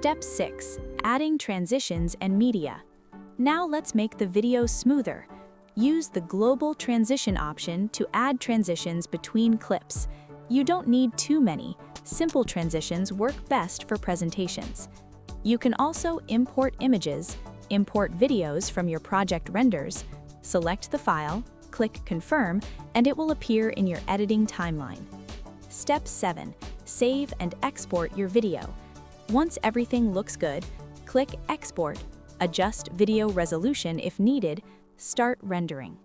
Step 6. Adding transitions and media. Now let's make the video smoother. Use the global transition option to add transitions between clips. You don't need too many. Simple transitions work best for presentations. You can also import images, import videos from your project renders, select the file, click Confirm, and it will appear in your editing timeline. Step 7. Save and export your video. Once everything looks good, click Export, adjust video resolution if needed, start rendering.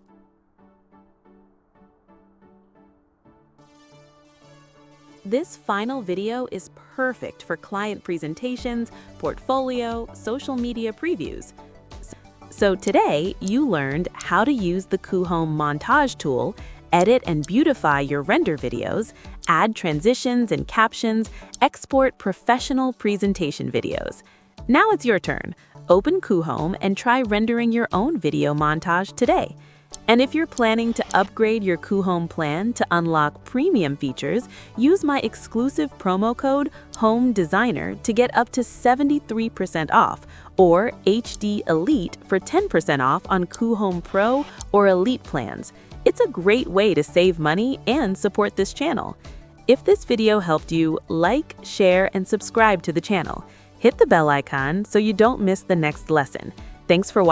This final video is perfect for client presentations, portfolio, social media previews. So today, you learned how to use the Coohom Montage tool, edit and beautify your render videos, add transitions and captions, export professional presentation videos. Now it's your turn. Open Coohom and try rendering your own video montage today. And if you're planning to upgrade your Coohom plan to unlock premium features, use my exclusive promo code HOMEDESIGNER to get up to 73% off, or HD Elite for 10% off on Coohom Pro or Elite plans. It's a great way to save money and support this channel. If this video helped you, like, share, and subscribe to the channel. Hit the bell icon so you don't miss the next lesson. Thanks for watching.